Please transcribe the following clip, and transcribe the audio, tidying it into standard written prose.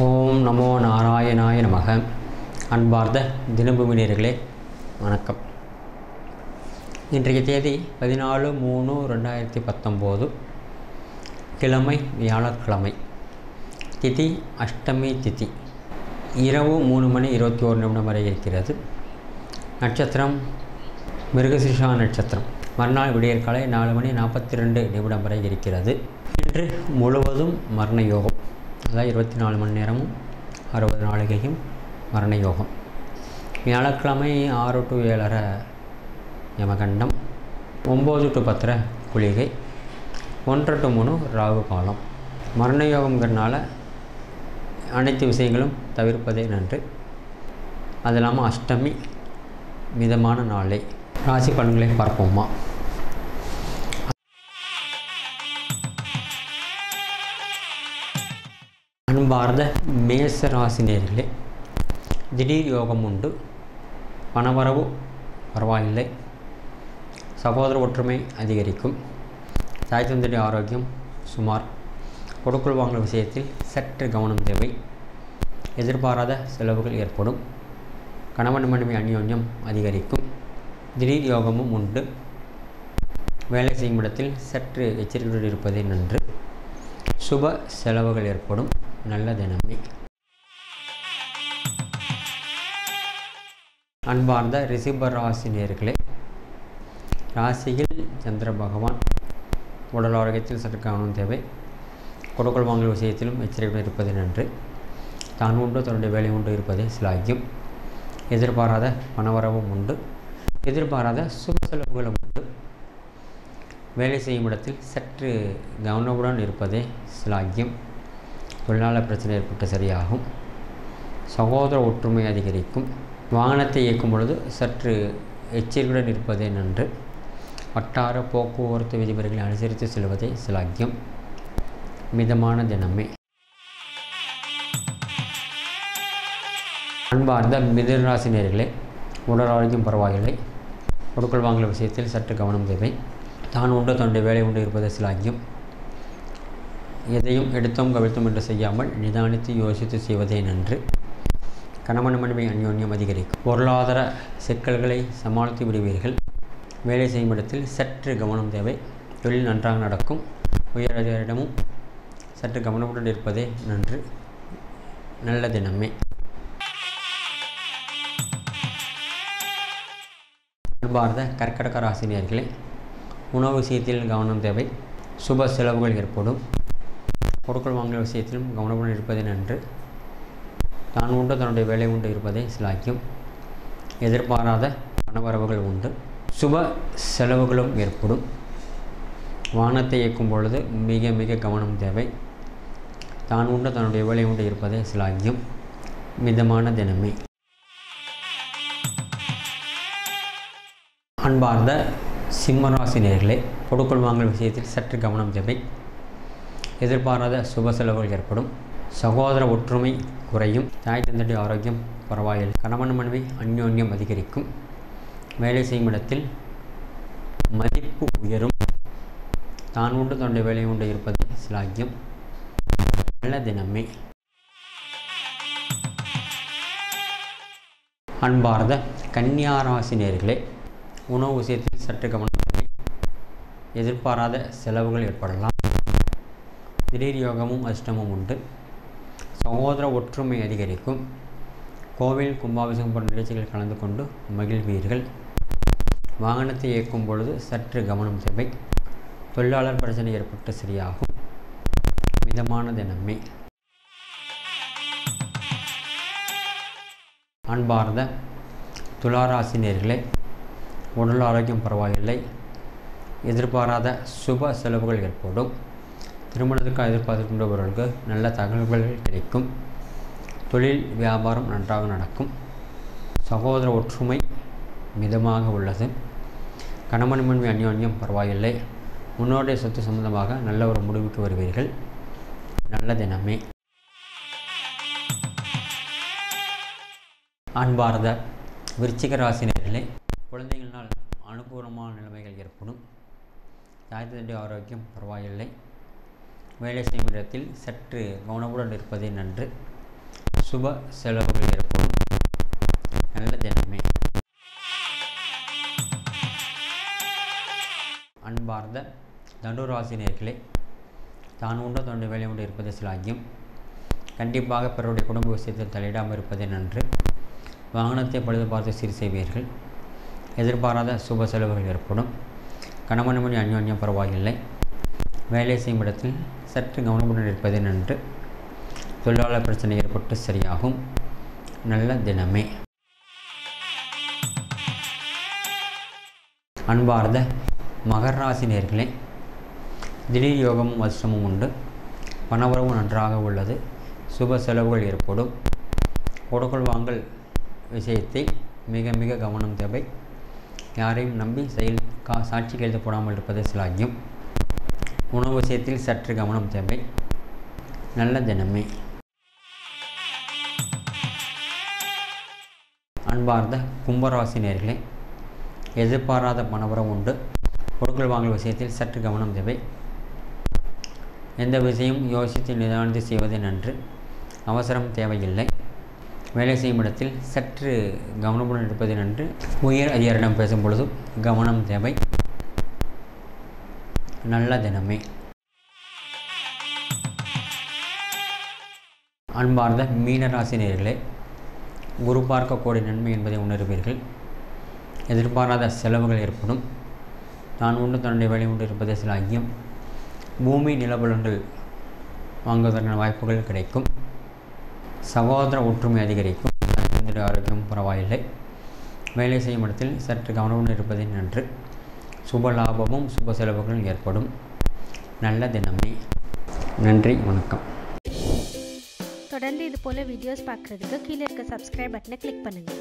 ஓம் நமோ நாராயணாய நமக. அன்பார்ந்த தினபூமி நேயர்களே வணக்கம். இன்றைய தேதி 14/3/2019, கிழமை வியாழக்கிழமை. திதி அஷ்டமி திதி. இரவு 3:21 வரை இருக்கிறது. நட்சத்திரம் மிருகசிஷா நட்சத்திரம். மறுநாள் விடியற்காலை 4:42 வரை இருக்கிறது. இன்று முழுவதும் மரண யோகம், அதாவது 24 மணி நேரமும் 60 நாளிகையும் மரண யோகம். வியாழக்கிழமை 6 to 7:30 யமகண்டம், 9 to 10:30 குளிகை, 1 to 3 ராகு காலம். மரண யோகம்ங்கிறனால அனைத்து விஷயங்களும் தவிர்ப்பதே நன்று. அது இல்லாமல் அஷ்டமி மிதமான நாளை. ராசி பலன்களை பார்ப்போமா? அன்பார்ந்த மேச ராசி நேயர்களே, திடீர் யோகம் உண்டு. பணவரவு பரவாயில்லை. சகோதர ஒற்றுமை அதிகரிக்கும். தாய் தந்தை ஆரோக்கியம் சுமார். கொடுக்கல் வாங்கல் விஷயத்தில் சற்று கவனம் தேவை. எதிர்பாராத செலவுகள் ஏற்படும். கணவன் மனைவி அந்யோன்யம் அதிகரிக்கும். திடீர் யோகமும் உண்டு. வேலை செய்யும் இடத்தில் சற்று எச்சரிக்கையுடன் இருப்பதே நன்று. சுப செலவுகள் ஏற்படும். நல்ல தினமே. அன்பார்ந்த ரிஷப ராசி நேயர்களே, ராசியில் சந்திர பகவான். உடல் ஆரோக்கியத்தில் சற்று கவனம் தேவை. கொடுக்கல் வாங்கல் விஷயத்திலும் எச்சரிக்கையுடன் இருப்பது நன்று. தான் உண்டு தன்னுடைய வேலை உண்டு இருப்பதே சிலாகியம். எதிர்பாராத பணவரவும் உண்டு. எதிர்பாராத சுப செலவுகளும் உண்டு. வேலை செய்யும் இடத்தில் சற்று கவனமுடன் இருப்பதே சிலாகியம். தொழிலாளர் பிரச்சனை ஏற்பட்டு சரியாகும். சகோதர ஒற்றுமை அதிகரிக்கும். வாகனத்தை இயக்கும் பொழுது சற்று எச்சரிக்கையுடன் இருப்பதே நன்று. வட்டார போக்குவரத்து விதிமுறைகளை அனுசரித்து செல்வதே சிலாகியம். மிதமான தினமே. அன்பார்ந்த மிதுன ராசி நேயர்களே, உடல் ஆரோக்கியம் பரவாயில்லை. கொடுக்கல் வாங்கல் விஷயத்தில் சற்று கவனம் தேவை. தான் உண்டு தன்னுடைய வேலை உண்டு இருப்பது சிலாகியம். எதையும் எடுத்தோம் கவிழ்த்தோம் என்று செய்யாமல் நிதானித்து யோசித்து செய்வதே நன்று. கணவன் மனைவி அந்யோன்யம் அதிகரிக்கும். பொருளாதார சிக்கல்களை சமாளித்து விடுவீர்கள். வேலை செய்யும் இடத்தில் சற்று கவனம் தேவை. தொழில் நன்றாக நடக்கும். உயர் அதிகாரிடமும் சற்று கவனமுடன் இருப்பதே நன்று. நல்ல தினமே. அன்பார்ந்த கர்க்கடக ராசி நேயர்களே, உணவு விஷயத்தில் கவனம் தேவை. சுப செலவுகள் ஏற்படும். கொடுக்கல் வாங்கல் விஷயத்திலும் கவனமுடன் இருப்பதே நன்று. தான் உண்டு தன்னுடைய வேலை உண்டு இருப்பதே சிலாக்கியம். எதிர்பாராத பணவரவுகள் உண்டு. சுப செலவுகளும் ஏற்படும். வாகனத்தை இயக்கும் பொழுது மிக மிக கவனம் தேவை. தான் உண்டு தன்னுடைய வேலை உண்டு இருப்பதே சிலாக்கியம். மிதமான தினமே. அன்பார்ந்த சிம்மராசி நேயர்களே, கொடுக்கல் வாங்கல் விஷயத்தில் சற்று கவனம் தேவை. எதிர்பாராத சுப செலவுகள் ஏற்படும். சகோதர ஒற்றுமை குறையும். தாய் தந்தை ஆரோக்கியம் பரவாயில்லை. கணவன் மனைவி அந்யோன்யம் அதிகரிக்கும். வேலை செய்யும் இடத்தில் மதிப்பு உயரும். தான் உண்டு தன்னுடைய வேலை உண்டு இருப்பது சிலாக்கியம். நல்ல தினமே. அன்பார்ந்த கன்னியா ராசி நேயர்களே, உணவு விஷயத்தில் சற்று கவனம் தேவை. எதிர்பாராத செலவுகள் ஏற்படலாம். திடீர் யோகமும் அஷ்டமும் உண்டு. சகோதர ஒற்றுமை அதிகரிக்கும். கோவில் கும்பாபிஷேகம் போன்ற நிகழ்ச்சிகளில் கலந்து கொண்டு மகிழ்வீர்கள். வாகனத்தை இயக்கும் பொழுது சற்று கவனம் தேவை. தொழிலாளர் பிரச்சனை ஏற்பட்டு சரியாகும். மிதமான தினமே. அன்பார்ந்த துளாராசி நேயர்களே, உடல் ஆரோக்கியம் பரவாயில்லை. எதிர்பாராத சுப செலவுகள் ஏற்படும். திருமணத்துக்கு எதிர்பார்க்கின்றவர்களுக்கு நல்ல தகவல்கள் கிடைக்கும். தொழில் வியாபாரம் நன்றாக நடக்கும். சகோதர ஒற்றுமை மிதமாக உள்ளது. கணவன் மனைவி அந்யோன்யம் பரவாயில்லை. முன்னோடைய சொத்து சம்பந்தமாக நல்ல ஒரு முடிவுக்கு வருவீர்கள். நல்ல தினமே. அன்பார்ந்த விருச்சிக ராசி நேயர்களே, குழந்தைகளினால் அனுகூலமான நிலைமைகள் ஏற்படும். தாய் தந்தை ஆரோக்கியம் பரவாயில்லை. வேலை செய்யும் இடத்தில் சற்று கவனமுடன் இருப்பதே நன்று. சுப செலவுகள் ஏற்படும். நல்ல தினமே. அன்பார்ந்த தனுராசினியர்களே, தான் உண்ட தொண்டு வேலை உண்டு இருப்பது சிலாகியம். கண்டிப்பாக பிறருடைய குடும்ப விஷயத்தில் தலையிடாமல் இருப்பதே நன்று. வாகனத்தை பழுது பார்த்து சீர் செய்வீர்கள். எதிர்பாராத சுப செலவுகள் ஏற்படும். கணவன் மணி அந்யோன்யம் பரவாயில்லை. வேலை செய்யும் இடத்தில் சற்று கவனமுடன் இருப்பதே நன்று. தொழிலாளர் பிரச்சனை ஏற்பட்டு சரியாகும். நல்ல தினமே. அன்பார்ந்த மகர ராசி நேயர்களே, திடீர் யோகமும் அதிர்ஷ்டமும் உண்டு. பணவரவும் நன்றாக உள்ளது. சுப செலவுகள் ஏற்படும். கொடுக்கல் வாங்கல் விஷயத்தில் மிக மிக கவனம் தேவை. யாரையும் நம்பி சாட்சி கையெழுத்து போடாமல் இருப்பது சிலாகியம். உணவு விஷயத்தில் சற்று கவனம் தேவை. நல்ல தினமே. அன்பார்ந்த கும்பராசி நேயர்களே, எதிர்பாராத பணவரம் உண்டு. கொடுக்கல் வாங்கல் விஷயத்தில் சற்று கவனம் தேவை. எந்த விஷயம் யோசித்து நிதானித்து செய்வதே நன்று. அவசரம் தேவையில்லை. வேலை செய்யும் இடத்தில் சற்று கவனமுடன் இருப்பது நன்று. உயர் அதிகாரிடம் பேசும் பொழுது கவனம் தேவை. நல்ல தினமே. அன்பார்ந்த மீனராசி நேயர்களே, குரு பார்க்க கோடி நன்மை என்பதை உணர்வீர்கள். எதிர்பாராத செலவுகள் ஏற்படும். தான் உண்டு தன்னுடைய வேலை உண்டு இருப்பதே சிலாகியம். பூமி நிலபலன்கள் வாங்குவதற்கான வாய்ப்புகள் கிடைக்கும். சகோதர ஒற்றுமை அதிகரிக்கும். ஆரோக்கியம் பரவாயில்லை. வேலை செய்யும் இடத்தில் சற்று கவனமுடன் இருப்பதே நன்று. சுப லாபமும் சுப செலவுகளும் ஏற்படும். நல்ல தினமே. நன்றி, வணக்கம். தொடர்ந்து இது போல வீடியோஸ் பார்க்குறதுக்கு கீழே இருக்க சப்ஸ்கிரைப் பட்டனை கிளிக் பண்ணுங்கள்.